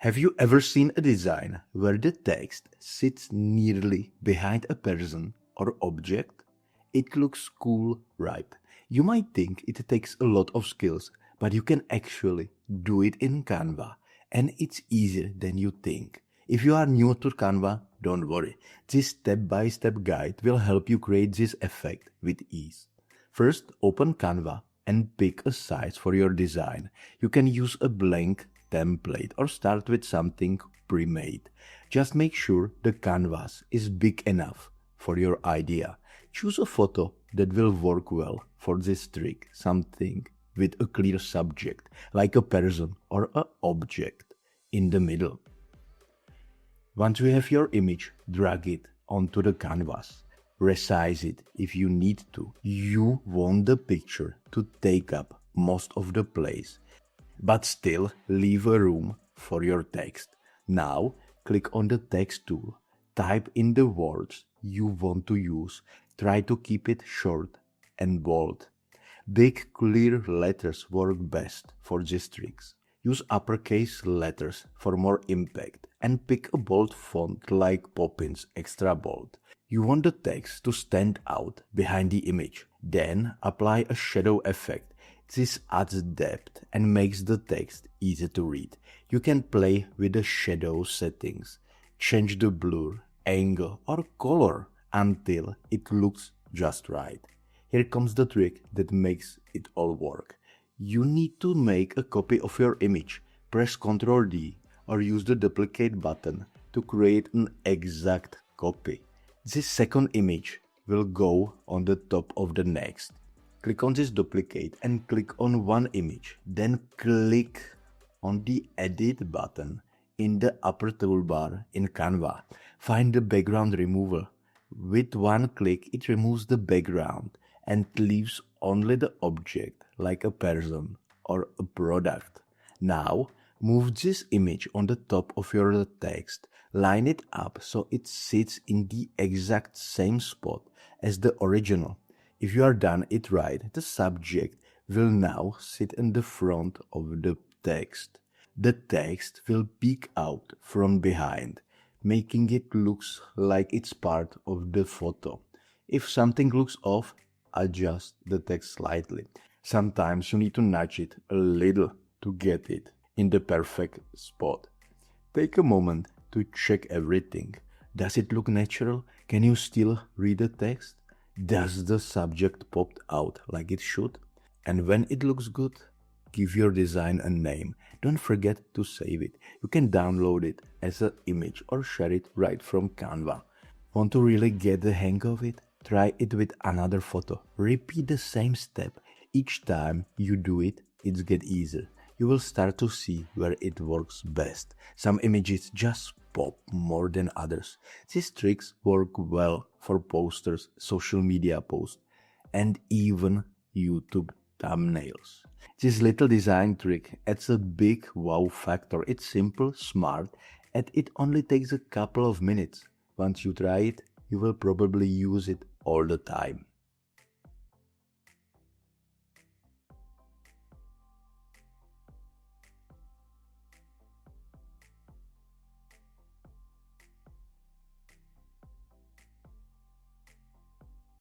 Have you ever seen a design where the text sits nearly behind a person or object? It looks cool, right? You might think it takes a lot of skills, but you can actually do it in Canva, and it's easier than you think. If you are new to Canva, don't worry. This step-by-step guide will help you create this effect with ease. First, open Canva and pick a size for your design. You can use a blank template or start with something pre-made. Just make sure the canvas is big enough for your idea. Choose a photo that will work well for this trick, something with a clear subject, like a person or an object in the middle. Once you have your image, drag it onto the canvas. Resize it if you need to. You want the picture to take up most of the place, but still leave a room for your text. Now, click on the text tool. Type in the words you want to use. Try to keep it short and bold. Big, clear letters work best for these tricks. Use uppercase letters for more impact and pick a bold font like Poppins Extra Bold. You want the text to stand out behind the image. Then apply a shadow effect. This adds depth and makes the text easy to read. You can play with the shadow settings. Change the blur, angle or color until it looks just right. Here comes the trick that makes it all work. You need to make a copy of your image. Press Ctrl D or use the duplicate button to create an exact copy. This second image will go on the top of the next. Click on this duplicate and click on one image. Then click on the Edit button in the upper toolbar in Canva. Find the background removal. With one click, it removes the background and leaves only the object like a person or a product. Now, move this image on the top of your text. Line it up so it sits in the exact same spot as the original. If you are done it right, the subject will now sit in the front of the text. The text will peek out from behind, making it look like it's part of the photo. If something looks off, adjust the text slightly. Sometimes you need to nudge it a little to get it in the perfect spot. Take a moment to check everything. Does it look natural? Can you still read the text? Does the subject pop out like it should? And when it looks good, give your design a name. Don't forget to save it. You can download it as an image or share it right from Canva. Want to really get the hang of it? Try it with another photo. Repeat the same step. Each time you do it, it gets easier. You will start to see where it works best. Some images just pop more than others. These tricks work well for posters, social media posts, and even YouTube thumbnails. This little design trick adds a big wow factor. It's simple, smart, and it only takes a couple of minutes. Once you try it, you will probably use it all the time.